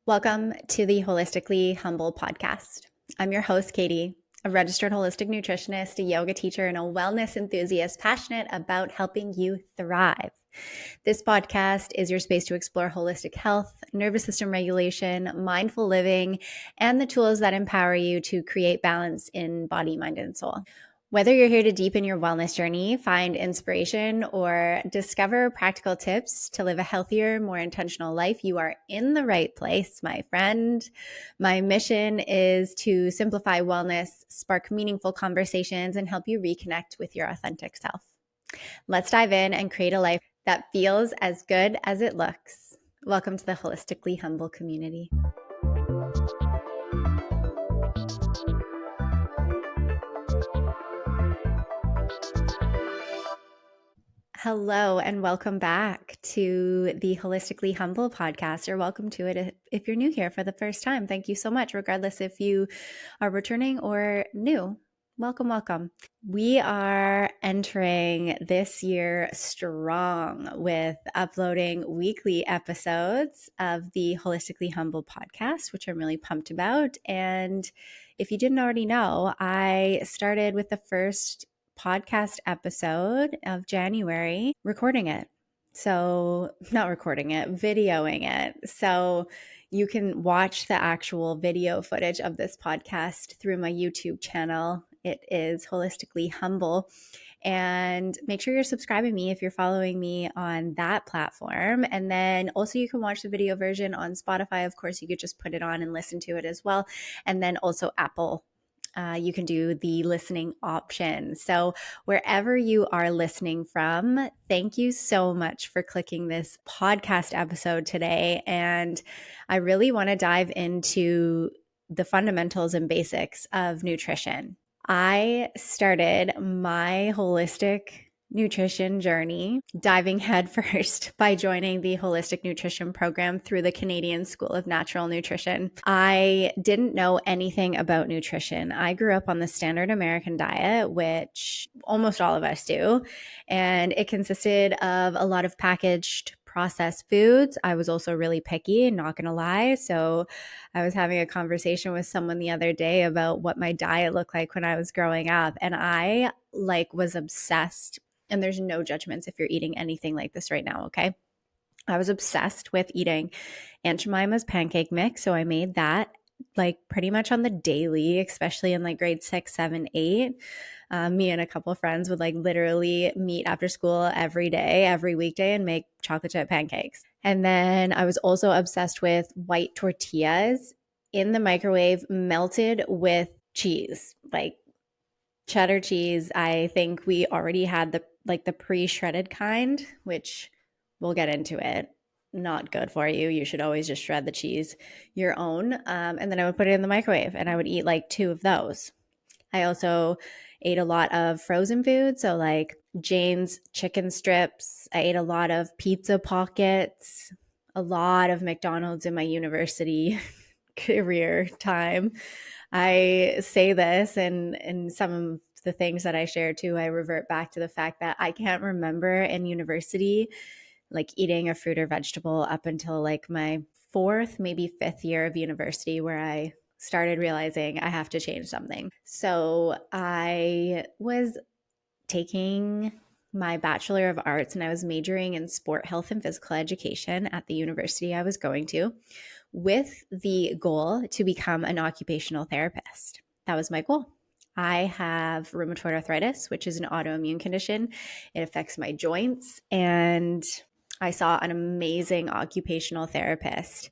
Welcome to the Holistically Humble podcast. I'm your host, Katie, a registered holistic nutritionist, a yoga teacher, and a wellness enthusiast passionate about helping you thrive. This podcast is your space to explore holistic health, nervous system regulation, mindful living, and the tools that empower you to create balance in body, mind, and soul. Whether you're here to deepen your wellness journey, find inspiration, or discover practical tips to live a healthier, more intentional life, you are in the right place, my friend. My mission is to simplify wellness, spark meaningful conversations, and help you reconnect with your authentic self. Let's dive in and create a life that feels as good as it looks. Welcome to the Holistically Humble community. Hello, and welcome back to the Holistically Humble podcast, or welcome to it if you're new here for the first time. Thank you so much, regardless if you are returning or new. Welcome, welcome. We are entering this year strong with uploading weekly episodes of the Holistically Humble podcast, which I'm really pumped about. And if you didn't already know, I started with the first podcast episode of January, recording it. So, not recording it, videoing it. So, you can watch the actual video footage of this podcast through my YouTube channel. It is Holistically Humble. And make sure you're subscribing me if you're following me on that platform. And then also you can watch the video version on Spotify. Of course, you could just put it on and listen to it as well. And then also Apple. You can do the listening option. So, wherever you are listening from, thank you so much for clicking this podcast episode today. And I really want to dive into the fundamentals and basics of nutrition. I started my holistic nutrition journey diving headfirst by joining the holistic nutrition program through the Canadian School of Natural Nutrition. I didn't know anything about nutrition. I grew up on the standard American diet, which almost all of us do, and it consisted of a lot of packaged processed foods. I was also really picky, not gonna lie. So I was having a conversation with someone the other day about what my diet looked like when I was growing up, and I was obsessed. And there's no judgments if you're eating anything like this right now, okay? I was obsessed with eating Aunt Jemima's pancake mix, so I made that pretty much on the daily, especially in grade 6, 7, 8. Me and a couple of friends would literally meet after school every day, every weekday, and make chocolate chip pancakes. And then I was also obsessed with white tortillas in the microwave, melted with cheese, like cheddar cheese. I think we already had the pre-shredded kind, which we'll get into it. Not good for you. You should always just shred the cheese your own. And then I would put it in the microwave and I would eat 2 of those. I also ate a lot of frozen food. So Jane's chicken strips. I ate a lot of pizza pockets, a lot of McDonald's in my university career time. I say this and some of the things that I share too, I revert back to the fact that I can't remember in university eating a fruit or vegetable up until my 4th, maybe 5th year of university, where I started realizing I have to change something. So I was taking my Bachelor of Arts and I was majoring in sport health and physical education at the university I was going to, with the goal to become an occupational therapist. That was my goal. I have rheumatoid arthritis, which is an autoimmune condition. It affects my joints, and I saw an amazing occupational therapist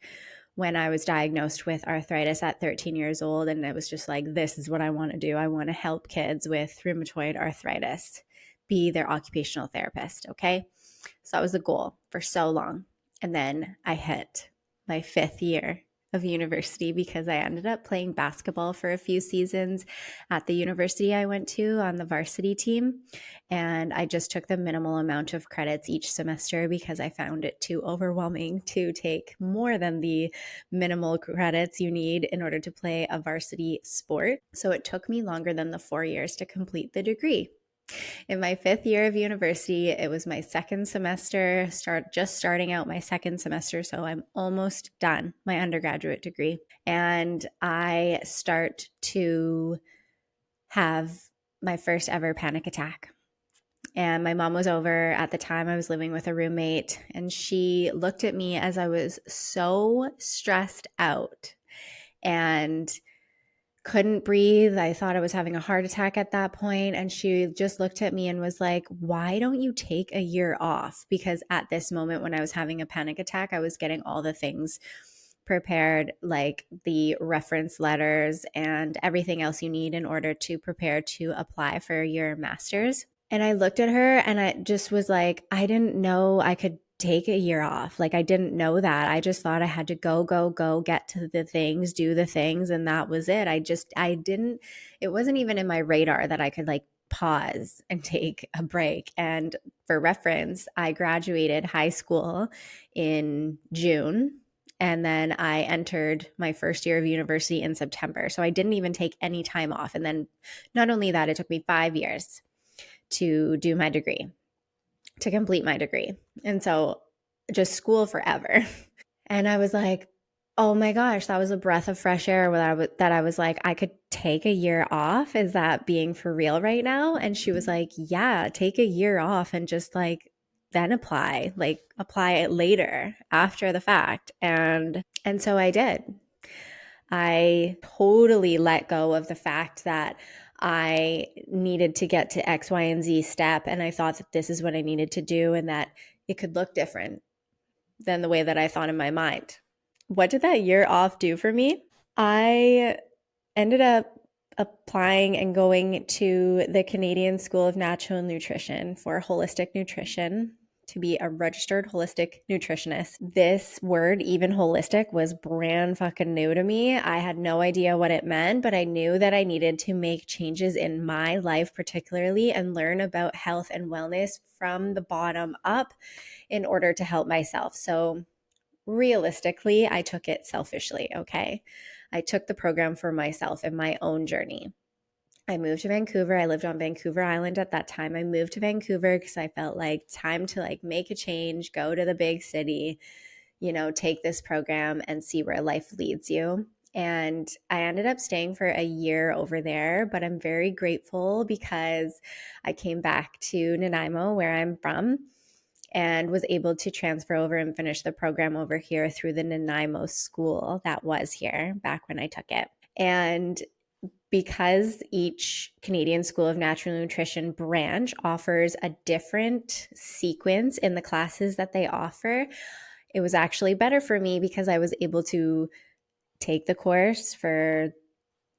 when I was diagnosed with arthritis at 13 years old. And it was just this is what I want to do. I want to help kids with rheumatoid arthritis, be their occupational therapist. Okay. So that was the goal for so long. And then I hit my 5th year of university because I ended up playing basketball for a few seasons at the university I went to on the varsity team. And I just took the minimal amount of credits each semester because I found it too overwhelming to take more than the minimal credits you need in order to play a varsity sport. So it took me longer than the 4 years to complete the degree. In my 5th year of university, it was my second semester, just starting out my second semester. So I'm almost done my undergraduate degree. And I start to have my first ever panic attack. And my mom was over at the time. I was living with a roommate, and she looked at me as I was so stressed out and couldn't breathe. I thought I was having a heart attack at that point. And she just looked at me and was like, "Why don't you take a year off?" Because at this moment, when I was having a panic attack, I was getting all the things prepared, like the reference letters and everything else you need in order to prepare to apply for your master's. And I looked at her and I just was like, I didn't know I could take a year off. Like, I didn't know that. I just thought I had to go, get to the things, do the things. And that was it. I didn't, it wasn't even in my radar that I could like pause and take a break. And for reference, I graduated high school in June. And then I entered my first year of university in September. So I didn't even take any time off. And then not only that, it took me 5 years to do my degree, to complete my degree. And so just school forever. And I was like, oh my gosh, that was a breath of fresh air that I was like, I could take a year off. Is that being for real right now? And she was like, yeah, take a year off and just like then apply it later after the fact. And so I did. I totally let go of the fact that I needed to get to X, Y, and Z step. And I thought that this is what I needed to do and that it could look different than the way that I thought in my mind. What did that year off do for me? I ended up applying and going to the Canadian School of Natural Nutrition for holistic nutrition to be a registered holistic nutritionist. This word, even holistic, was brand fucking new to me. I had no idea what it meant, but I knew that I needed to make changes in my life, particularly, and learn about health and wellness from the bottom up in order to help myself. So, realistically, I took it selfishly, okay? I took the program for myself and my own journey. I moved to Vancouver. I lived on Vancouver Island at that time. I moved to Vancouver because I felt like time to like make a change, go to the big city, take this program and see where life leads you. And I ended up staying for a year over there, but I'm very grateful because I came back to Nanaimo, where I'm from, and was able to transfer over and finish the program over here through the Nanaimo school that was here back when I took it. And because each Canadian School of Natural Nutrition branch offers a different sequence in the classes that they offer, it was actually better for me because I was able to take the course for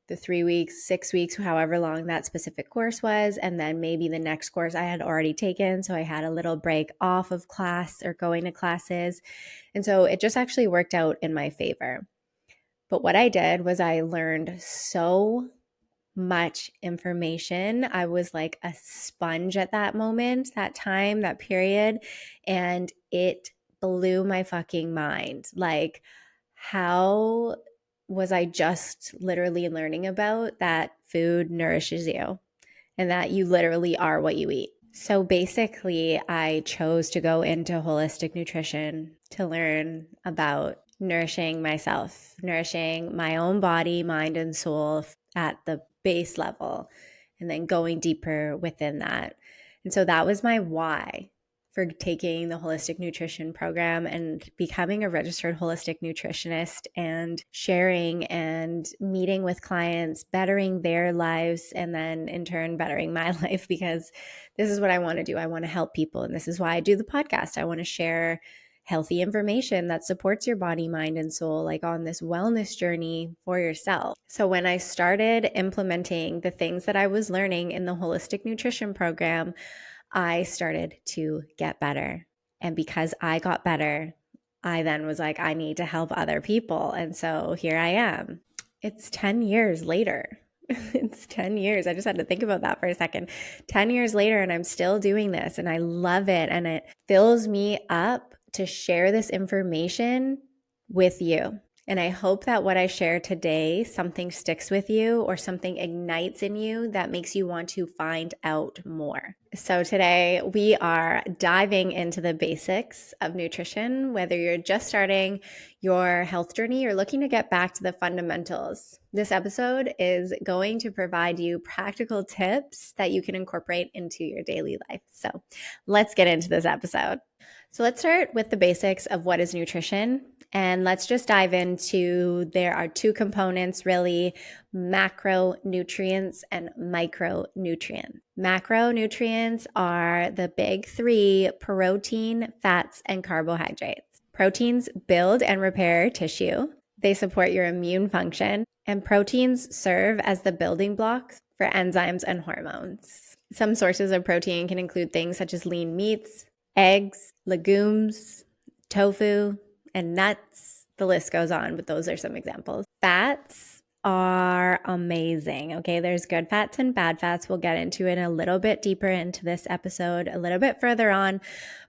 the 3 weeks, 6 weeks, however long that specific course was. And then maybe the next course I had already taken. So I had a little break off of class or going to classes. And so it just actually worked out in my favor. But what I did was I learned so much information. I was like a sponge at that moment, that time, that period. And it blew my fucking mind. Like, how was I just literally learning about that food nourishes you and that you literally are what you eat? So basically, I chose to go into holistic nutrition to learn about nourishing myself, nourishing my own body, mind, and soul at the base level, and then going deeper within that. And so that was my why for taking the holistic nutrition program and becoming a registered holistic nutritionist and sharing and meeting with clients, bettering their lives, and then in turn bettering my life, because this is what I want to do. I want to help people. And this is why I do the podcast. I want to share healthy information that supports your body, mind, and soul, like on this wellness journey for yourself. So when I started implementing the things that I was learning in the holistic nutrition program, I started to get better. And because I got better, I then was like, I need to help other people. And so here I am. It's 10 years later. It's 10 years. I just had to think about that for a second. 10 years later, and I'm still doing this, and I love it. And it fills me up to share this information with you. And I hope that what I share today, something sticks with you or something ignites in you that makes you want to find out more. So today we are diving into the basics of nutrition, whether you're just starting your health journey or looking to get back to the fundamentals. This episode is going to provide you practical tips that you can incorporate into your daily life. So let's get into this episode. So let's start with the basics of what is nutrition. And let's just dive into, there are two components really, macronutrients and micronutrients. Macronutrients are the big three: protein, fats, and carbohydrates. Proteins build and repair tissue. They support your immune function, and proteins serve as the building blocks for enzymes and hormones. Some sources of protein can include things such as lean meats, eggs, legumes, tofu, and nuts. The list goes on, but those are some examples. Fats are amazing. Okay, there's good fats and bad fats. We'll get into it a little bit deeper into this episode a little bit further on,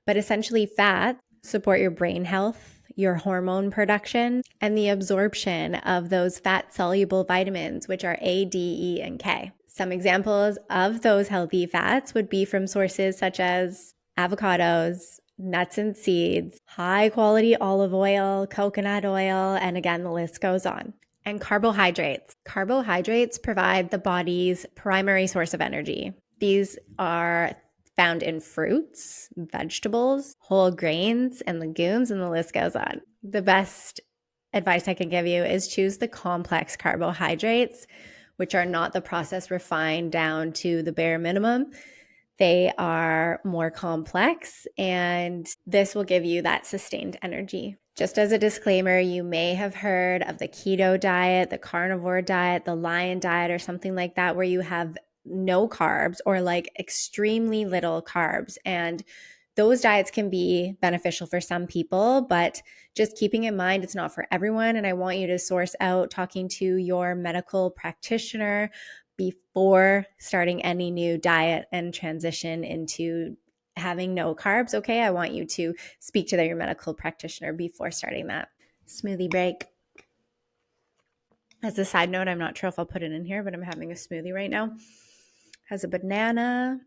but essentially fats support your brain health, your hormone production, and the absorption of those fat-soluble vitamins, which are A, D, E, and K. Some examples of those healthy fats would be from sources such as avocados, nuts and seeds, high quality olive oil, coconut oil, and again, the list goes on. And carbohydrates. Carbohydrates provide the body's primary source of energy. These are found in fruits, vegetables, whole grains, and legumes, and the list goes on. The best advice I can give you is choose the complex carbohydrates, which are not the processed refined down to the bare minimum. They are more complex, and this will give you that sustained energy. Just as a disclaimer, you may have heard of the keto diet, the carnivore diet, the lion diet, or something like that, where you have no carbs or like extremely little carbs. And those diets can be beneficial for some people, but just keeping in mind it's not for everyone. And I want you to source out talking to your medical practitioner before starting any new diet and transition into having no carbs. Okay, I want you to speak to your medical practitioner before starting that. Smoothie break. As a side note, I'm not sure if I'll put it in here, but I'm having a smoothie right now. Has a banana,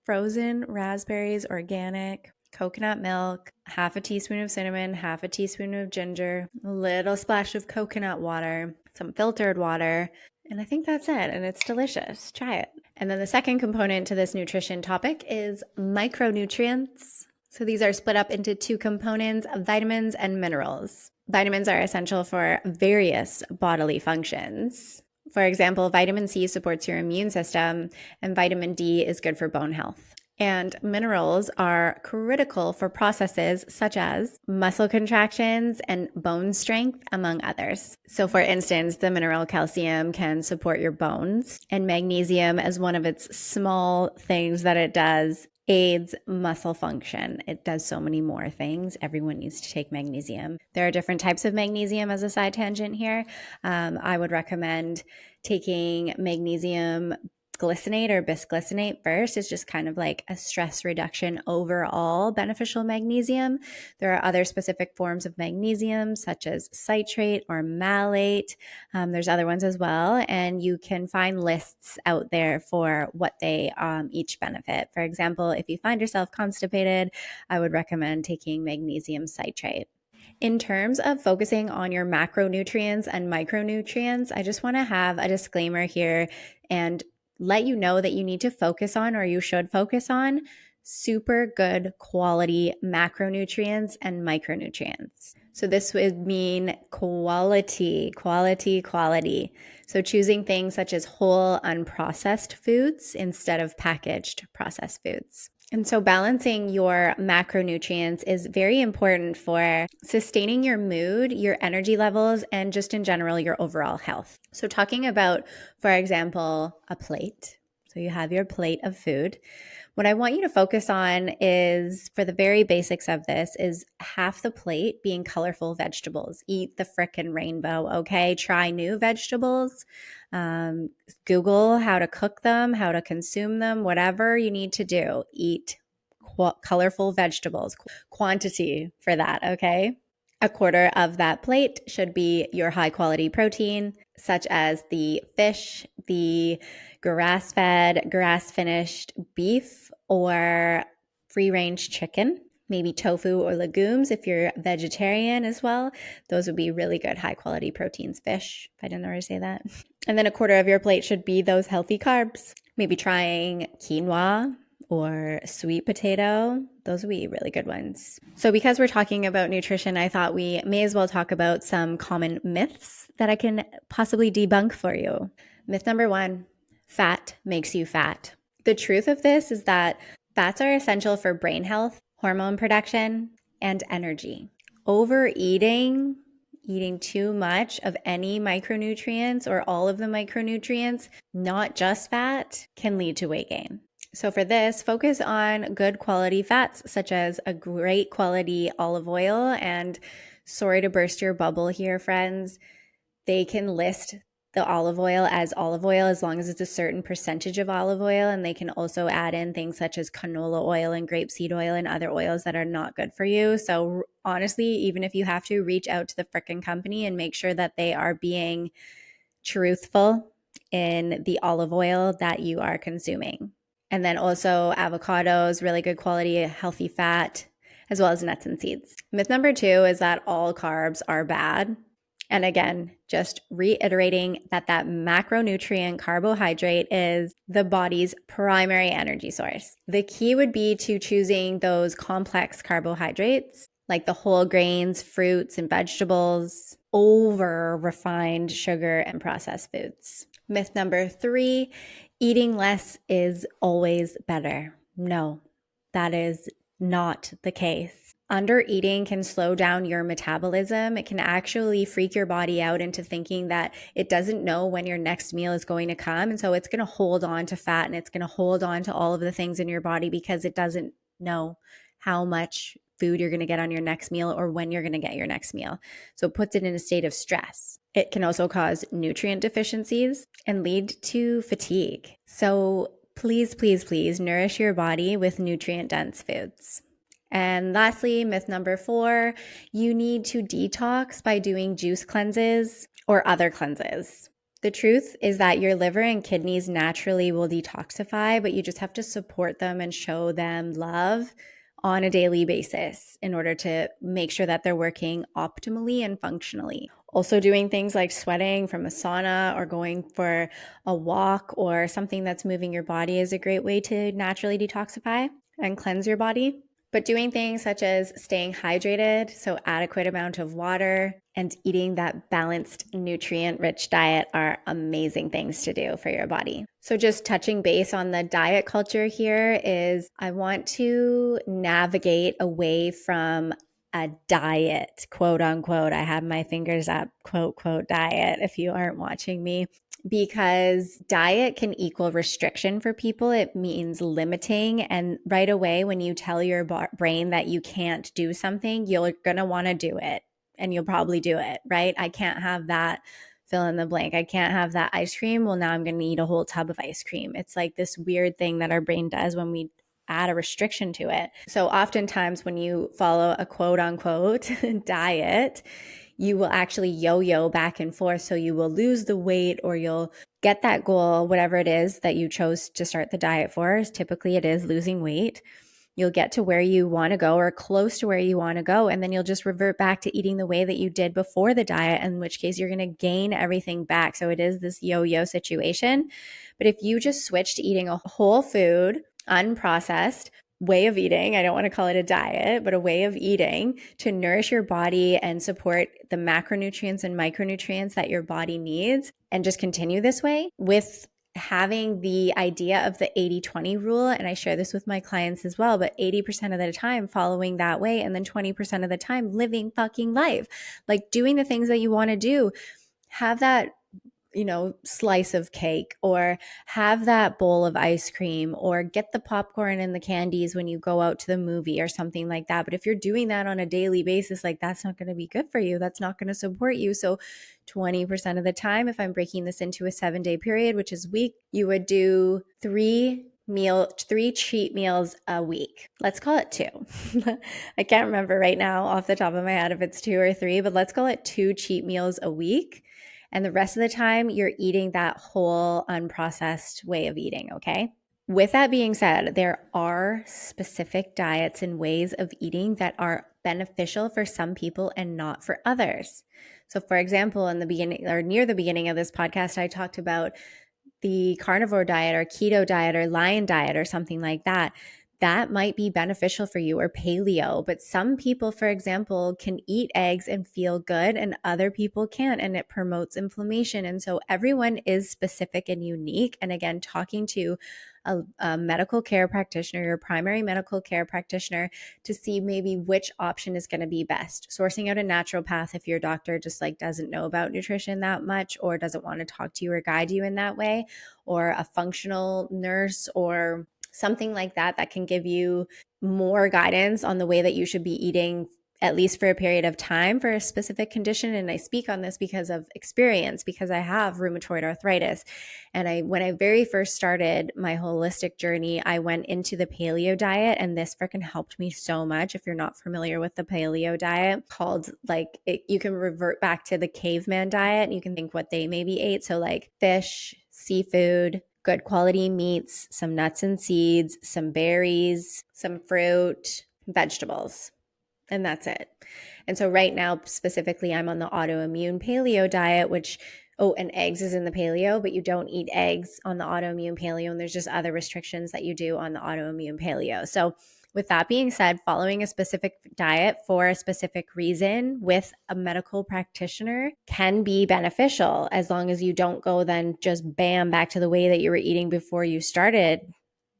frozen raspberries, organic, coconut milk, half a teaspoon of cinnamon, half a teaspoon of ginger, a little splash of coconut water, some filtered water, and I think that's it. And it's delicious. Try it. And then the second component to this nutrition topic is micronutrients. So these are split up into two components of vitamins and minerals. Vitamins are essential for various bodily functions. For example, vitamin C supports your immune system, and vitamin D is good for bone health. And minerals are critical for processes such as muscle contractions and bone strength, among others. So, for instance, the mineral calcium can support your bones, and magnesium, as one of its small things that it does, aids muscle function. It does so many more things. Everyone needs to take magnesium. There are different types of magnesium as a side tangent here. I would recommend taking magnesium glycinate or bisglycinate first. Is just kind of like a stress reduction overall beneficial magnesium. There are other specific forms of magnesium such as citrate or malate. There's other ones as well, and you can find lists out there for what they each benefit. For example, if you find yourself constipated, I would recommend taking magnesium citrate. In terms of focusing on your macronutrients and micronutrients, I just want to have a disclaimer here and let you know that you need to focus on, or you should focus on, super good quality macronutrients and micronutrients. So this would mean quality. So choosing things such as whole unprocessed foods instead of packaged processed foods. And so balancing your macronutrients is very important for sustaining your mood, your energy levels, and just in general, your overall health. So talking about, for example, a plate. So you have your plate of food. What I want you to focus on is, for the very basics of this, is half the plate being colorful vegetables. Eat the frickin' rainbow, okay? Try new vegetables. Google how to cook them, how to consume them, whatever you need to do. Eat colorful vegetables. Quantity for that, okay? A quarter of that plate should be your high quality protein, such as the fish, the grass fed, grass finished beef, or free range chicken, maybe tofu or legumes if you're vegetarian as well. Those would be really good high quality proteins. Fish, if I didn't already say that. And then a quarter of your plate should be those healthy carbs. Maybe trying quinoa or sweet potato. Those would be really good ones. So, because we're talking about nutrition, I thought we may as well talk about some common myths that I can possibly debunk for you. Myth number one: fat makes you fat. The truth of this is that fats are essential for brain health, hormone production, and energy. Overeating, eating too much of any micronutrients or all of the micronutrients, not just fat, can lead to weight gain. So for this, focus on good quality fats, such as a great quality olive oil. And sorry to burst your bubble here, friends, they can list the olive oil as long as it's a certain percentage of olive oil. And they can also add in things such as canola oil and grapeseed oil and other oils that are not good for you. So honestly, even if you have to, reach out to the frickin' company and make sure that they are being truthful in the olive oil that you are consuming. And then also avocados, really good quality, healthy fat, as well as nuts and seeds. Myth number two is that all carbs are bad. And again, just reiterating that macronutrient carbohydrate is the body's primary energy source. The key would be to choosing those complex carbohydrates like the whole grains, fruits, and vegetables over refined sugar and processed foods. Myth number three: eating less is always better. No, that is not the case. Under eating can slow down your metabolism. It can actually freak your body out into thinking that it doesn't know when your next meal is going to come. And so it's going to hold on to fat and it's going to hold on to all of the things in your body because it doesn't know how much food you're going to get on your next meal or when you're going to get your next meal. So it puts it in a state of stress. It can also cause nutrient deficiencies and lead to fatigue. So please, please, please nourish your body with nutrient-dense foods. And lastly, myth number four: you need to detox by doing juice cleanses or other cleanses. The truth is that your liver and kidneys naturally will detoxify, but you just have to support them and show them love on a daily basis in order to make sure that they're working optimally and functionally. Also, doing things like sweating from a sauna or going for a walk or something that's moving your body is a great way to naturally detoxify and cleanse your body. But doing things such as staying hydrated, so adequate amount of water, and eating that balanced, nutrient-rich diet are amazing things to do for your body. So just touching base on the diet culture here is I want to navigate away from a diet, quote unquote. I have my fingers up, quote, quote, diet, if you aren't watching me. Because diet can equal restriction for people. It means limiting. And right away, when you tell your brain that you can't do something, you're going to want to do it. And you'll probably do it, right? I can't have that, fill in the blank. I can't have that ice cream. Well, now I'm going to eat a whole tub of ice cream. It's like this weird thing that our brain does when we add a restriction to it. So oftentimes when you follow a quote unquote diet, you will actually yo-yo back and forth. So you will lose the weight or you'll get that goal, whatever it is that you chose to start the diet for. Typically it is losing weight. You'll get to where you want to go or close to where you want to go. And then you'll just revert back to eating the way that you did before the diet, in which case you're going to gain everything back. So it is this yo-yo situation. But if you just switch to eating a whole food, unprocessed, way of eating, I don't want to call it a diet, but a way of eating to nourish your body and support the macronutrients and micronutrients that your body needs, and just continue this way with having the idea of the 80-20 rule. And I share this with my clients as well, but 80% of the time following that way, and then 20% of the time living fucking life, like doing the things that you want to do. Have that slice of cake, or have that bowl of ice cream, or get the popcorn and the candies when you go out to the movie or something like that. But if you're doing that on a daily basis, like that's not going to be good for you. That's not going to support you. So 20% of the time, if I'm breaking this into a 7-day period, which is week, you would do 3 three cheat meals a week. Let's call it two. I can't remember right now off the top of my head if it's two or three, but let's call it two cheat meals a week. And the rest of the time, you're eating that whole unprocessed way of eating, okay? With that being said, there are specific diets and ways of eating that are beneficial for some people and not for others. So, for example, in the beginning or near the beginning of this podcast, I talked about the carnivore diet or keto diet or lion diet or something like that. That might be beneficial for you, or paleo. But some people, for example, can eat eggs and feel good, and other people can't, and it promotes inflammation. And so everyone is specific and unique. And again, talking to a medical care practitioner, your primary medical care practitioner, to see maybe which option is going to be best. Sourcing out a naturopath if your doctor just like doesn't know about nutrition that much or doesn't want to talk to you or guide you in that way, or a functional nurse or something like that that can give you more guidance on the way that you should be eating, at least for a period of time for a specific condition. And I speak on this because of experience, because I have rheumatoid arthritis. And when I very first started my holistic journey, I went into the paleo diet, and this freaking helped me so much. If you're not familiar with the paleo diet, you can revert back to the caveman diet and you can think what they maybe ate. So like fish, seafood, good quality meats, some nuts and seeds, some berries, some fruit, vegetables. And that's it. And so right now, specifically, I'm on the autoimmune paleo diet, and eggs is in the paleo, but you don't eat eggs on the autoimmune paleo. And there's just other restrictions that you do on the autoimmune paleo. So with that being said, following a specific diet for a specific reason with a medical practitioner can be beneficial, as long as you don't go then just bam back to the way that you were eating before you started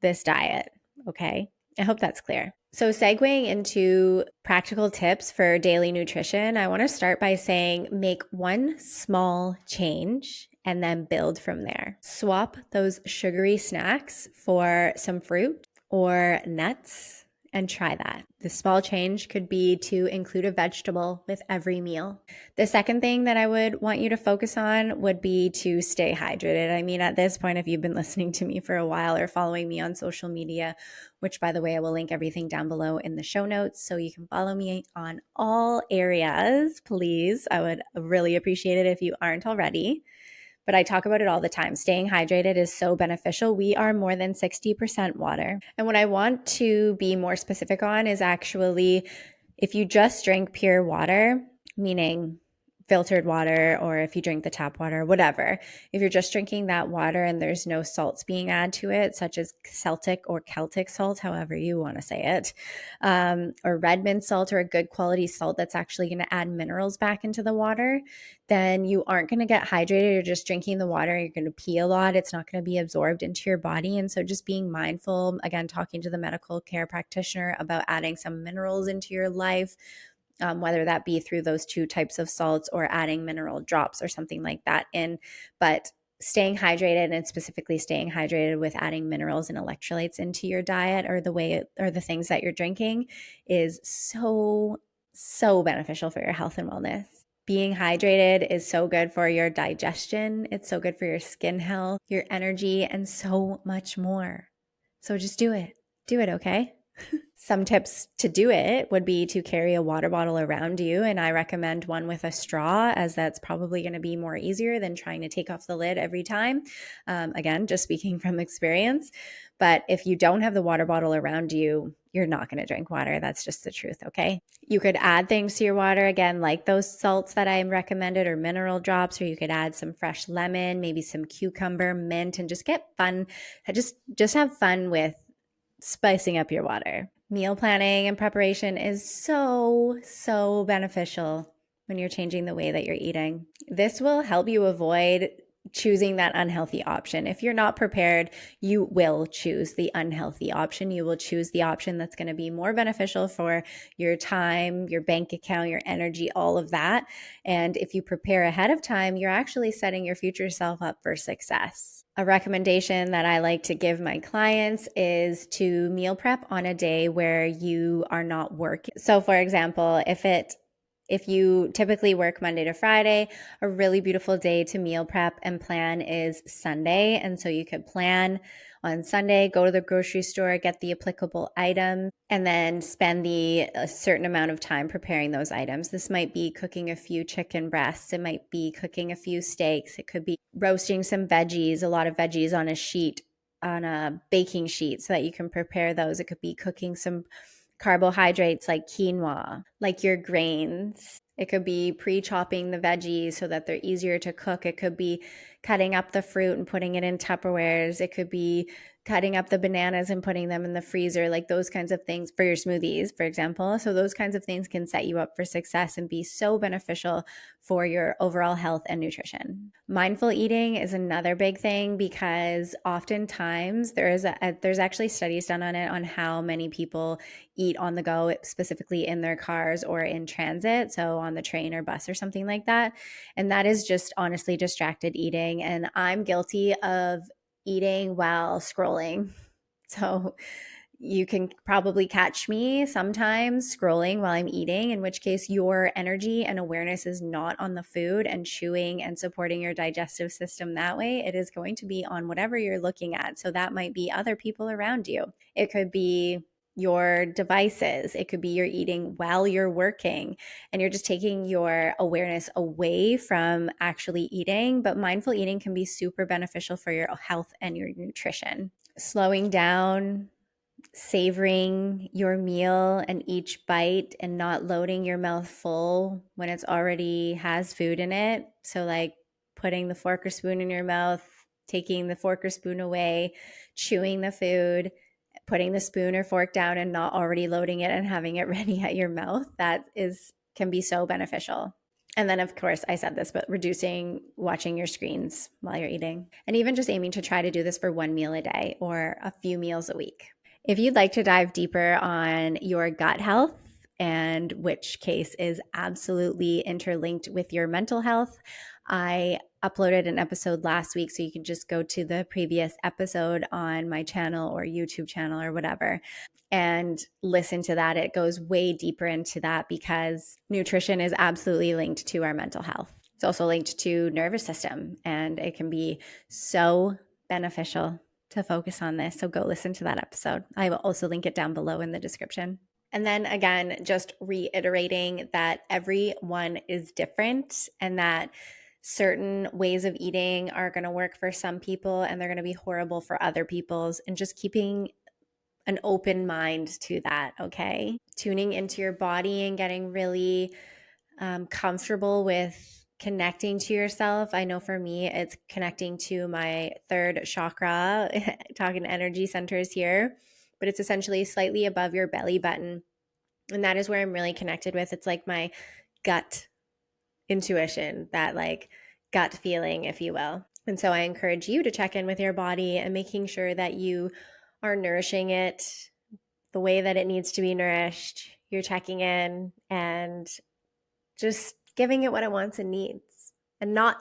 this diet. Okay. I hope that's clear. So, segueing into practical tips for daily nutrition, I want to start by saying make one small change and then build from there. Swap those sugary snacks for some fruit or nuts and try that. The small change could be to include a vegetable with every meal. The second thing that I would want you to focus on would be to stay hydrated. I mean, at this point, if you've been listening to me for a while or following me on social media, which by the way, I will link everything down below in the show notes so you can follow me on all areas, please. I would really appreciate it if you aren't already. But I talk about it all the time. Staying hydrated is so beneficial. We are more than 60% water. And what I want to be more specific on is actually, if you just drink pure water, meaning filtered water, or if you drink the tap water, whatever, if you're just drinking that water and there's no salts being added to it, such as Celtic or Celtic salt, however you want to say it, or Redmond salt, or a good quality salt that's actually going to add minerals back into the water, then you aren't going to get hydrated. You're just drinking the water. You're going to pee a lot. It's not going to be absorbed into your body. And so just being mindful, again, talking to the medical care practitioner about adding some minerals into your life, whether that be through those two types of salts or adding mineral drops or something like that in. But staying hydrated, and specifically staying hydrated with adding minerals and electrolytes into your diet or the things that you're drinking, is so, so beneficial for your health and wellness. Being hydrated is so good for your digestion. It's so good for your skin health, your energy, and so much more. So just do it. Do it, okay? Some tips to do it would be to carry a water bottle around you. And I recommend one with a straw, as that's probably going to be more easier than trying to take off the lid every time. Again, just speaking from experience. But if you don't have the water bottle around you, you're not going to drink water. That's just the truth, okay? You could add things to your water, again, like those salts that I recommended, or mineral drops, or you could add some fresh lemon, maybe some cucumber, mint, and just get fun. Just have fun with spicing up your water. Meal planning and preparation is so, so beneficial when you're changing the way that you're eating. This will help you avoid choosing that unhealthy option. If you're not prepared, you will choose the unhealthy option. You will choose the option that's going to be more beneficial for your time, your bank account, your energy, all of that. And if you prepare ahead of time, you're actually setting your future self up for success. A recommendation that I like to give my clients is to meal prep on a day where you are not working. So for example, if If you typically work Monday to Friday, a really beautiful day to meal prep and plan is Sunday. And so you could plan on Sunday, go to the grocery store, get the applicable items, and then spend a certain amount of time preparing those items. This might be cooking a few chicken breasts. It might be cooking a few steaks. It could be roasting some veggies, a lot of veggies on a baking sheet so that you can prepare those. It could be cooking some carbohydrates like quinoa, like your grains. It could be pre-chopping the veggies so that they're easier to cook. It could be cutting up the fruit and putting it in Tupperwares. It could be cutting up the bananas and putting them in the freezer, like those kinds of things for your smoothies, for example. So those kinds of things can set you up for success and be so beneficial for your overall health and nutrition. Mindful eating is another big thing because oftentimes there's actually studies done on it on how many people eat on the go, specifically in their cars or in transit, so on the train or bus or something like that. And that is just honestly distracted eating. And I'm guilty of eating while scrolling. So you can probably catch me sometimes scrolling while I'm eating, in which case your energy and awareness is not on the food and chewing and supporting your digestive system that way. It is going to be on whatever you're looking at. So that might be other people around you. It could be your devices. It could be you're eating while you're working and you're just taking your awareness away from actually eating. But mindful eating can be super beneficial for your health and your nutrition. Slowing down, savoring your meal and each bite and not loading your mouth full when it's already has food in it. So like putting the fork or spoon in your mouth, taking the fork or spoon away, chewing the food, putting the spoon or fork down and not already loading it and having it ready at your mouth. That is can be so beneficial. And then, of course, I said this, but reducing watching your screens while you're eating. And even just aiming to try to do this for one meal a day or a few meals a week. If you'd like to dive deeper on your gut health, and which case is absolutely interlinked with your mental health, I uploaded an episode last week, so you can just go to the previous episode on my channel or YouTube channel or whatever and listen to that. It goes way deeper into that because nutrition is absolutely linked to our mental health. It's also linked to nervous system, and it can be so beneficial to focus on this. So go listen to that episode. I will also link it down below in the description. And then again, just reiterating that everyone is different and that certain ways of eating are going to work for some people and they're going to be horrible for other people's, and just keeping an open mind to that, okay? Tuning into your body and getting really comfortable with connecting to yourself. I know for me, it's connecting to my third chakra, talking energy centers here, but it's essentially slightly above your belly button. And that is where I'm really connected with. It's like my gut intuition, that like gut feeling, if you will. And so I encourage you to check in with your body and making sure that you are nourishing it the way that it needs to be nourished. You're checking in and just giving it what it wants and needs, and not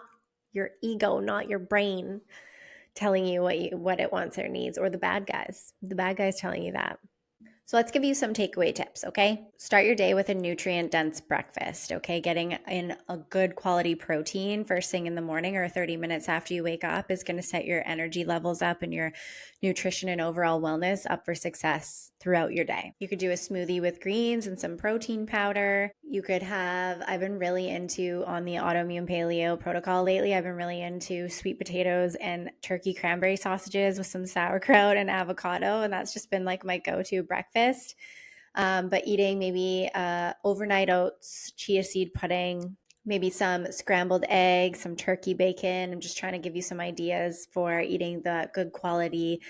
your ego, not your brain telling you what it wants or needs, or the bad guys. The bad guys telling you that. So let's give you some takeaway tips, okay? Start your day with a nutrient-dense breakfast, okay? Getting in a good quality protein first thing in the morning or 30 minutes after you wake up is going to set your energy levels up and your nutrition and overall wellness up for success throughout your day. You could do a smoothie with greens and some protein powder. You could have, I've been really into, on the autoimmune paleo protocol lately, I've been really into sweet potatoes and turkey cranberry sausages with some sauerkraut and avocado. And that's just been like my go-to breakfast. But eating maybe overnight oats, chia seed pudding, maybe some scrambled eggs, some turkey bacon. I'm just trying to give you some ideas for eating the good quality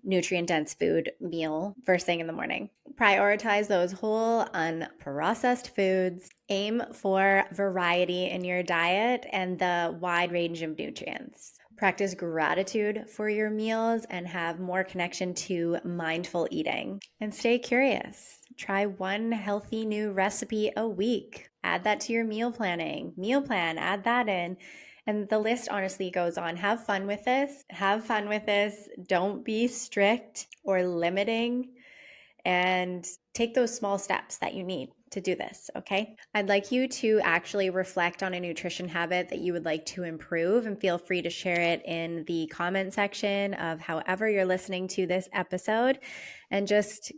nutrient dense food meal first thing in the morning. Prioritize those whole unprocessed foods. Aim for variety in your diet and the wide range of nutrients. Practice gratitude for your meals and have more connection to mindful eating. And stay curious. Try one healthy new recipe a week. Add that to your meal planning. Meal plan, add that in. And the list honestly goes on. Have fun with this. Have fun with this. Don't be strict or limiting, and take those small steps that you need to do this, okay? I'd like you to actually reflect on a nutrition habit that you would like to improve, and feel free to share it in the comment section of however you're listening to this episode, and just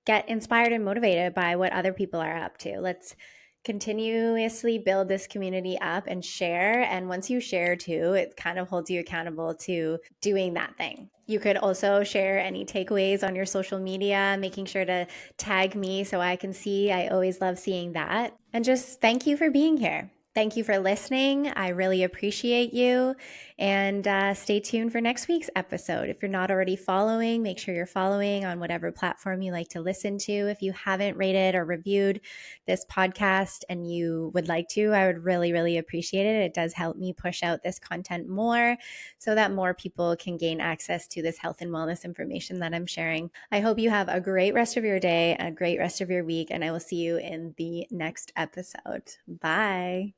get inspired and motivated by what other people are up to. Let's continuously build this community up and share. And once you share too, it kind of holds you accountable to doing that thing. You could also share any takeaways on your social media, making sure to tag me so I can see. I always love seeing that. And just thank you for being here. Thank you for listening. I really appreciate you. And stay tuned for next week's episode. If you're not already following, make sure you're following on whatever platform you like to listen to. If you haven't rated or reviewed this podcast and you would like to, I would really, really appreciate it. It does help me push out this content more so that more people can gain access to this health and wellness information that I'm sharing. I hope you have a great rest of your day, a great rest of your week, and I will see you in the next episode. Bye.